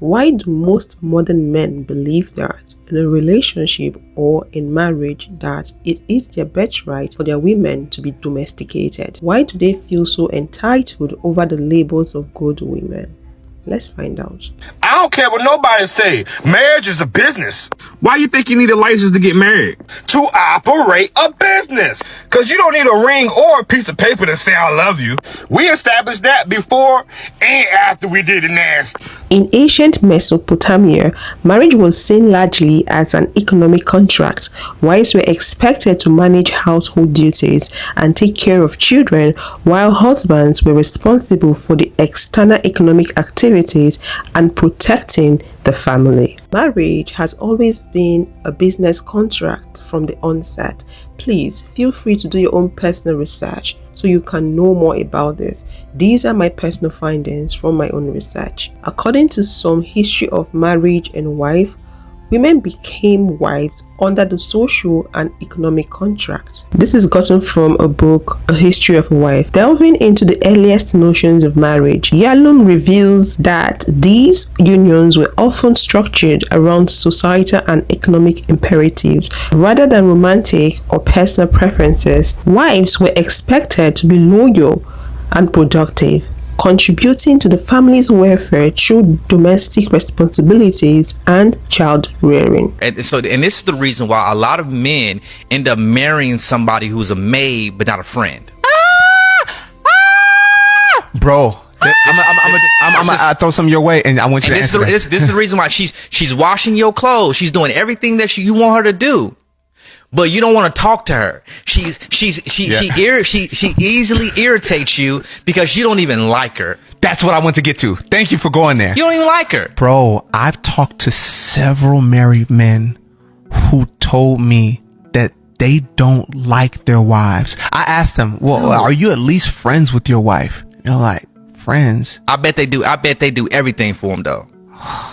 Why do most modern men believe that in a relationship or in marriage that it is their birthright for their women to be domesticated? Why do they feel so entitled over the labors of good women? Let's find out. I don't care what nobody say. Marriage is a business. Why you think you need a license to get married? To operate a business. Because you don't need a ring or a piece of paper to say I love you. We established that before and after we did the nasty. In ancient Mesopotamia, marriage was seen largely as an economic contract. Wives were expected to manage household duties and take care of children, while husbands were responsible for the external economic activities and protecting the family. Marriage has always been a business contract from the onset. Please feel free to do your own personal research so you can know more about this. These are my personal findings from my own research. According to some history of marriage and wife, women became wives under the social and economic contract. This is gotten from a book, A History of a Wife. Delving into the earliest notions of marriage, Yalom reveals that these unions were often structured around societal and economic imperatives rather than romantic or personal preferences. Wives were expected to be loyal and productive, contributing to the family's welfare through domestic responsibilities and child rearing. And this is the reason why a lot of men end up marrying somebody who's a maid but not a friend. Bro, I'm gonna throw some your way, and I want you to answer that. This is the reason why she's washing your clothes. She's doing everything that you want her to do. But you don't want to talk to her. She easily irritates you because you don't even like her. That's what I want to get to. Thank you for going there. You don't even like her. Bro, I've talked to several married men who told me that they don't like their wives. I asked them, well, are you at least friends with your wife? They're like, friends? I bet they do. I bet they do everything for them, though.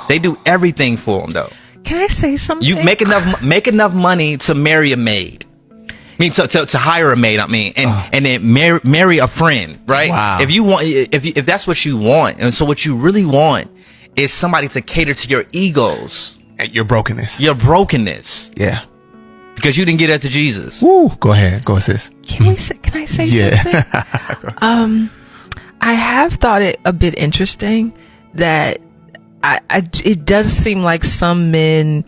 They do everything for them, though. Can I say something? You make enough money to marry a maid. I mean, to hire a maid. I mean, and then marry a friend, right? Wow. If you want, if that's what you want, and so what you really want is somebody to cater to your egos, and your brokenness. Your brokenness. Yeah. Because you didn't get that to Jesus. Woo. Go ahead. Go, sis. Can I say something? I have thought it a bit interesting that it does seem like some men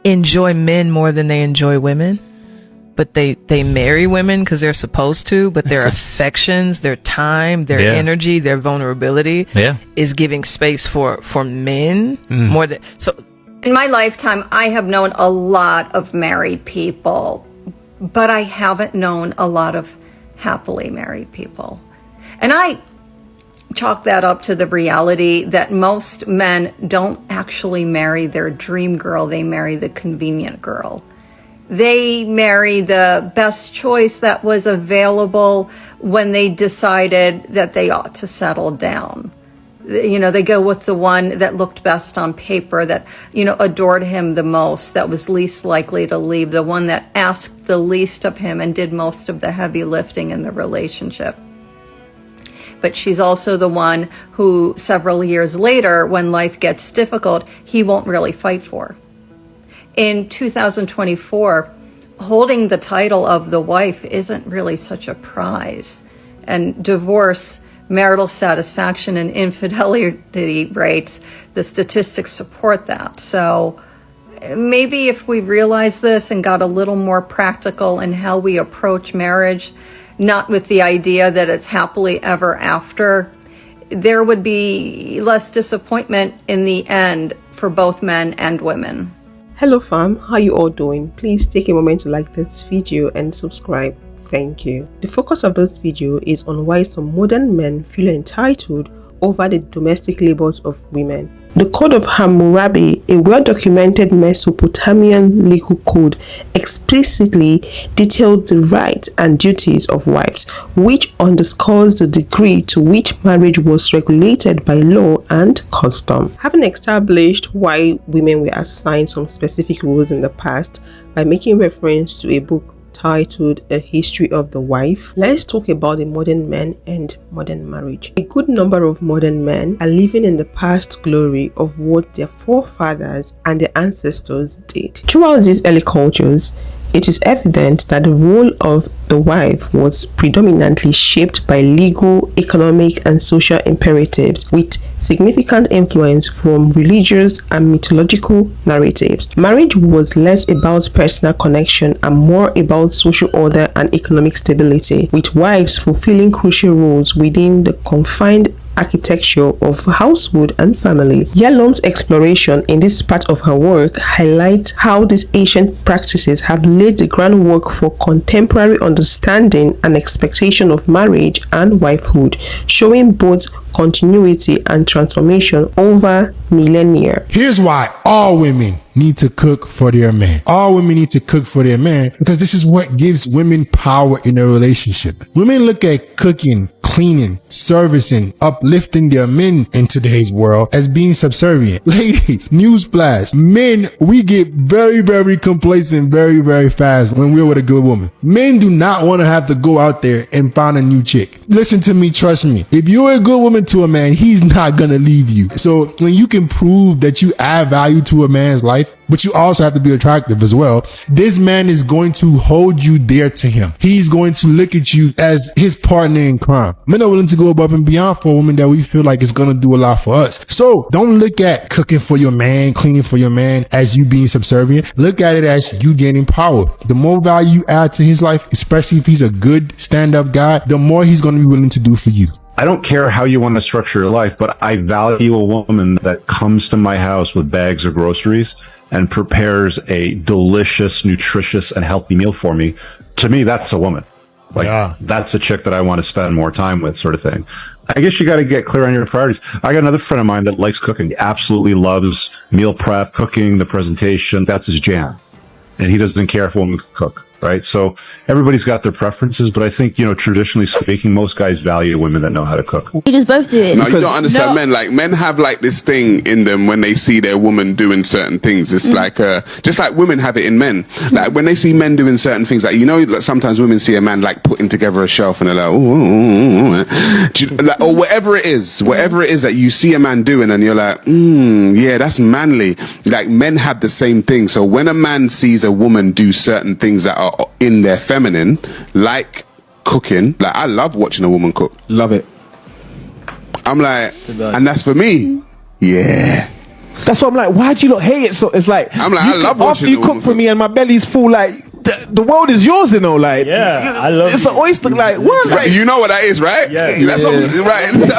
enjoy men more than they enjoy women, but they marry women because they're supposed to, but their affections, their time, their energy, their vulnerability is giving space for men more than so. In my lifetime, I have known a lot of married people, but I haven't known a lot of happily married people. And I chalk that up to the reality that most men don't actually marry their dream girl, they marry the convenient girl. They marry the best choice that was available when they decided that they ought to settle down. You know, they go with the one that looked best on paper, that, you know, adored him the most, that was least likely to leave, the one that asked the least of him and did most of the heavy lifting in the relationship. But she's also the one who several years later, when life gets difficult, he won't really fight for. In 2024, holding the title of the wife isn't really such a prize. And divorce, marital satisfaction, and infidelity rates, the statistics support that. So maybe if we realized this and got a little more practical in how we approach marriage, not with the idea that it's happily ever after, there would be less disappointment in the end for both men and women. Hello fam, how you all doing? Please take a moment to like this video and subscribe. Thank you. The focus of this video is on why some modern men feel entitled over the domestic labors of women. The Code of Hammurabi, a well-documented Mesopotamian legal code, explicitly detailed the rights and duties of wives, which underscores the degree to which marriage was regulated by law and custom. Having established why women were assigned some specific roles in the past by making reference to a book titled A History of the Wife, let's talk about the modern men and modern marriage. A good number of modern men are living in the past glory of what their forefathers and their ancestors did. Throughout these early cultures, it is evident that the role of the wife was predominantly shaped by legal, economic, and social imperatives, with significant influence from religious and mythological narratives. Marriage was less about personal connection and more about social order and economic stability, with wives fulfilling crucial roles within the confined architecture of household and family. Yalom's exploration in this part of her work highlights how these ancient practices have laid the groundwork for contemporary understanding and expectation of marriage and wifehood, showing both continuity and transformation over millennia. Here's why all women need to cook for their man. All women need to cook for their man because this is what gives women power in a relationship. Women look at cooking, cleaning, servicing, uplifting their men in today's world as being subservient. Ladies, newsflash, men, we get very, very complacent very, very fast when we're with a good woman. Men do not want to have to go out there and find a new chick. Listen to me, trust me. If you're a good woman to a man, he's not gonna leave you. So when you can prove that you add value to a man's life, but you also have to be attractive as well, this man is going to hold you dear to him. He's going to look at you as his partner in crime. Men are willing to go above and beyond for a woman that we feel like is going to do a lot for us. So don't look at cooking for your man, cleaning for your man as you being subservient. Look at it as you gaining power. The more value you add to his life, especially if he's a good stand-up guy, the more he's going to be willing to do for you. I don't care how you want to structure your life, but I value a woman that comes to my house with bags of groceries and prepares a delicious, nutritious, and healthy meal for me. To me, that's a woman. That's a chick that I want to spend more time with, sort of thing. I guess you got to get clear on your priorities. I got another friend of mine that likes cooking. He absolutely loves meal prep, cooking, the presentation. That's his jam. And he doesn't care if a woman can cook. Right. So everybody's got their preferences, but I think, traditionally speaking, most guys value women that know how to cook. You just both do it. No, you don't understand men. Like, men have like this thing in them when they see their woman doing certain things. It's like, just like women have it in men. Like when they see men doing certain things, like, like sometimes women see a man like putting together a shelf and they're like, ooh. Like, or whatever it is that you see a man doing and you're like, yeah, that's manly. Like men have the same thing. So when a man sees a woman do certain things that are in their feminine, like cooking, like I love watching a woman cook. Love it. I'm like, and that's for me. Yeah. That's why I'm like, why do you not hate it? So it's like, I'm like, I love watching after you cook for me and my belly's full, like the world is yours, like I love it's an oyster, like what? Like, you know what that is, right? Yeah. That's what right. Man,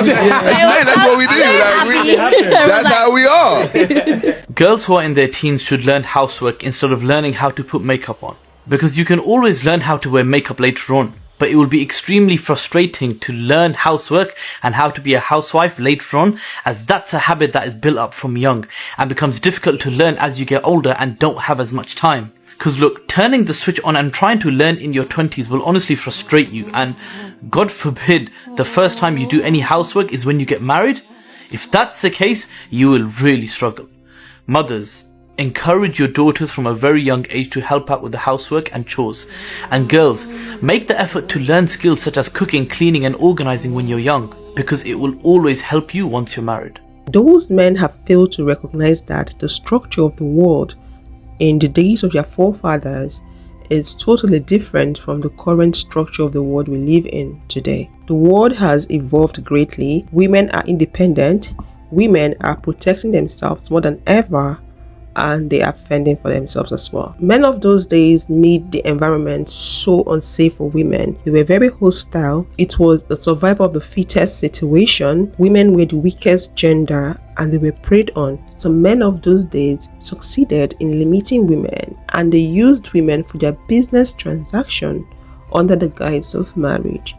that's what we do. Like, that's how we are. Girls who are in their teens should learn housework instead of learning how to put makeup on. Because you can always learn how to wear makeup later on, but it will be extremely frustrating to learn housework and how to be a housewife later on, as that's a habit that is built up from young and becomes difficult to learn as you get older and don't have as much time. Because look, turning the switch on and trying to learn in your 20s will honestly frustrate you, and God forbid the first time you do any housework is when you get married. If that's the case, you will really struggle. Mothers, encourage your daughters from a very young age to help out with the housework and chores. And girls, make the effort to learn skills such as cooking, cleaning and organizing when you're young, because it will always help you once you're married. Those men have failed to recognize that the structure of the world in the days of their forefathers is totally different from the current structure of the world we live in today. The world has evolved greatly. Women are independent. Women are protecting themselves more than ever, and they are fending for themselves as well. Men of those days made the environment so unsafe for women. They were very hostile. It was the survival of the fittest situation. Women were the weakest gender and they were preyed on. So men of those days succeeded in limiting women, and they used women for their business transaction under the guise of marriage.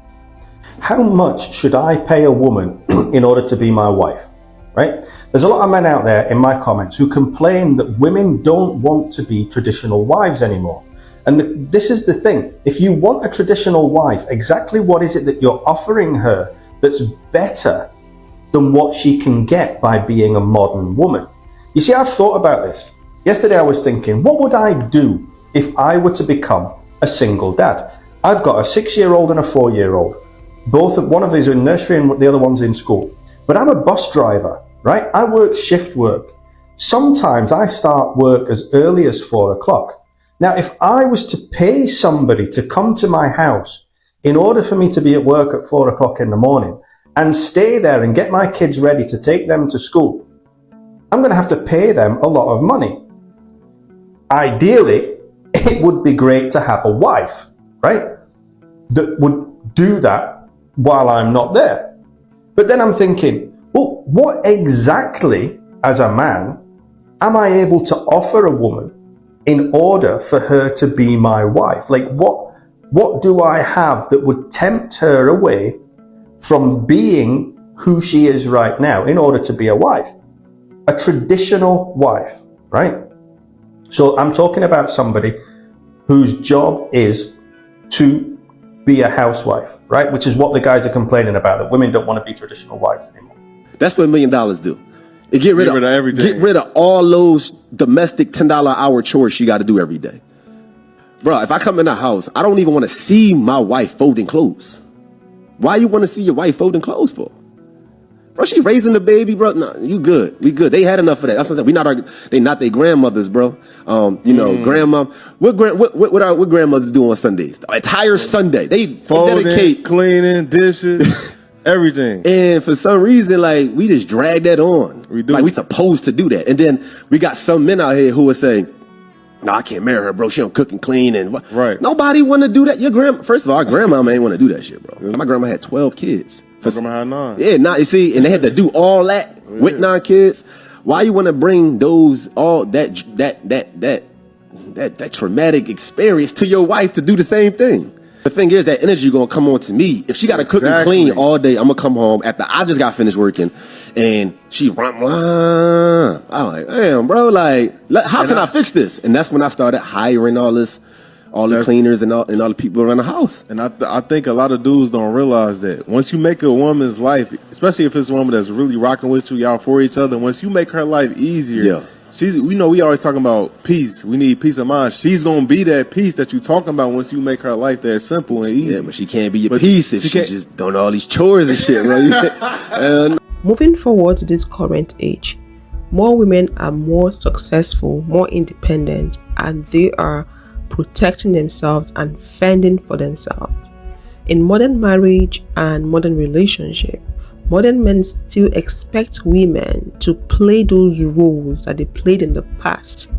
How much should I pay a woman in order to be my wife? Right? There's a lot of men out there in my comments who complain that women don't want to be traditional wives anymore. And this is the thing. If you want a traditional wife, exactly what is it that you're offering her that's better than what she can get by being a modern woman? You see, I've thought about this. Yesterday I was thinking, what would I do if I were to become a single dad. I've got a 6-year-old and a 4-year-old. One of these are in nursery and the other one's in school. But I'm a bus driver, right? I work shift work. Sometimes I start work as early as 4 o'clock. Now, if I was to pay somebody to come to my house in order for me to be at work at 4 o'clock in the morning and stay there and get my kids ready to take them to school, I'm going to have to pay them a lot of money. Ideally, it would be great to have a wife, right, that would do that while I'm not there. But then I'm thinking, well, what exactly, as a man, am I able to offer a woman in order for her to be my wife? Like, what do I have that would tempt her away from being who she is right now in order to be a wife? A traditional wife, right? So I'm talking about somebody whose job is to be a housewife, right? Which is what the guys are complaining about, that women don't want to be traditional wives anymore. That's what $1 million do. It get rid of everything. Get rid of all those domestic $10 an hour chores she got to do every day. Bro, if I come in the house, I don't even want to see my wife folding clothes. Why you want to see your wife folding clothes for? Bro, she raising the baby, bro. No, you good. We good. They had enough of that. That's what I'm saying. They not their grandmothers, bro. Grandma. What grandmothers do on Sundays? The entire Sunday. They folding, dedicate, cleaning, dishes, everything. And for some reason, like, we just drag that on. We do. Like, we supposed to do that. And then we got some men out here who are saying, no, I can't marry her, bro. She don't cook and clean and right. Nobody want to do that. Your first of all, our grandmama ain't want to do that shit, bro. My grandma had 12 kids. My grandma had 9. Yeah, you see, and they had to do all that with 9 kids. Why you want to bring that traumatic experience to your wife to do the same thing? The thing is, that energy gonna come on to me. If she got to cook and clean all day, I'm gonna come home after I just got finished working, and she I'm like, damn, bro, like, how can I fix this? And that's when I started hiring all the cleaners and all the people around the house. And I think a lot of dudes don't realize that once you make a woman's life, especially if it's a woman that's really rocking with you, y'all for each other, once you make her life easier, we always talking about peace. We need peace of mind. She's gonna be that peace that you talking about once you make her life that simple and easy. Yeah, but she can't be your peace if she just doing all these chores and shit, bro. Moving forward to this current age, more women are more successful, more independent, and they are protecting themselves and fending for themselves. In modern marriage and modern relationship, modern men still expect women to play those roles that they played in the past,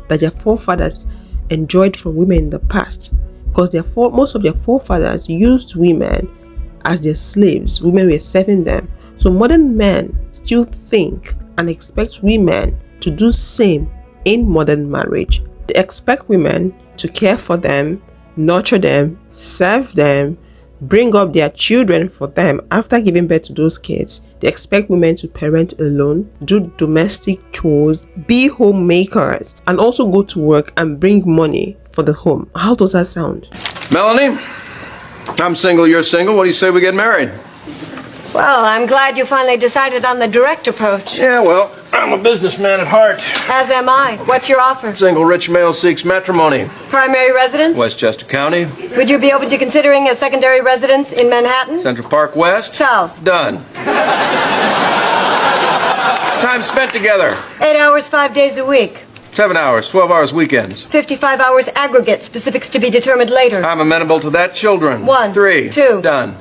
that their forefathers enjoyed from women in the past, because most of their forefathers used women as their slaves. Women were serving them. So modern men still think and expect women to do same in modern marriage. They expect women to care for them, nurture them, serve them, bring up their children for them. After giving birth to those kids, they expect women to parent alone, do domestic chores, be homemakers, and also go to work and bring money for the home. How does that sound? Melanie, I'm single, you're single. What do you say we get married? Well, I'm glad you finally decided on the direct approach. Yeah, well, I'm a businessman at heart. As am I. What's your offer? Single rich male seeks matrimony. Primary residence? Westchester County. Would you be open to considering a secondary residence in Manhattan? Central Park West. South. Done. Time spent together. 8 hours, 5 days a week. 7 hours, 12 hours weekends. 55 hours aggregate, specifics to be determined later. I'm amenable to that. Children. 1. 3. 2. Done.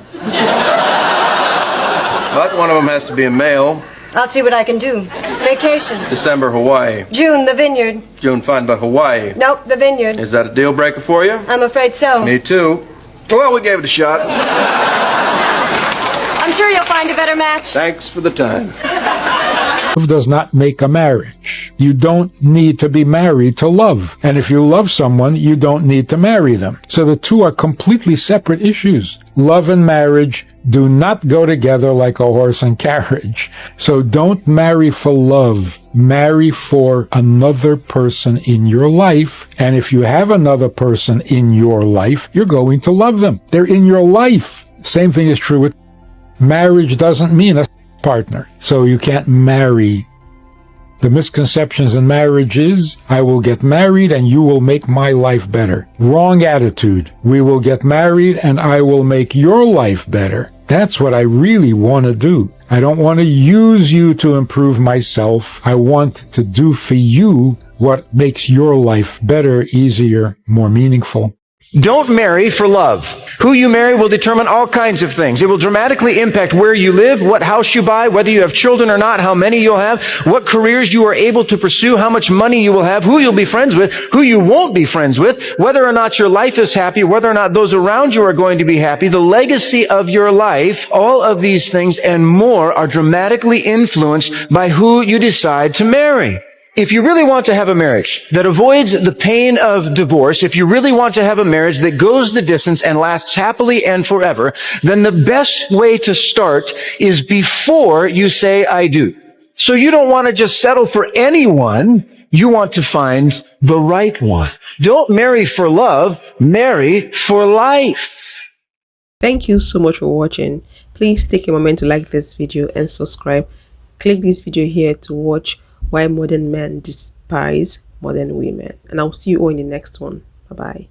But one of them has to be a male. I'll see what I can do. Vacations. December, Hawaii. June, the Vineyard. June, fine, but Hawaii. Nope, the Vineyard. Is that a deal breaker for you? I'm afraid so. Me too. Well, we gave it a shot. I'm sure you'll find a better match. Thanks for the time. Love does not make a marriage. You don't need to be married to love. And if you love someone, you don't need to marry them. So the two are completely separate issues. Love and marriage do not go together like a horse and carriage. So don't marry for love. Marry for another person in your life. And if you have another person in your life, you're going to love them. They're in your life. Same thing is true with marriage. Doesn't mean a partner. So you can't marry The misconceptions in marriage is, I will get married and you will make my life better. Wrong attitude. We will get married and I will make your life better. That's what I really want to do. I don't want to use you to improve myself. I want to do for you what makes your life better, easier, more meaningful. Don't marry for love. Who you marry will determine all kinds of things. It will dramatically impact where you live, what house you buy, whether you have children or not, how many you'll have, what careers you are able to pursue, how much money you will have, who you'll be friends with, who you won't be friends with, whether or not your life is happy, whether or not those around you are going to be happy, the legacy of your life. All of these things and more are dramatically influenced by who you decide to marry. If you really want to have a marriage that avoids the pain of divorce, if you really want to have a marriage that goes the distance and lasts happily and forever, then the best way to start is before you say, I do. So you don't want to just settle for anyone. You want to find the right one. Don't marry for love, marry for life. Thank you so much for watching. Please take a moment to like this video and subscribe. Click this video here to watch why modern men despise modern women, and I'll see you all in the next one. Bye bye.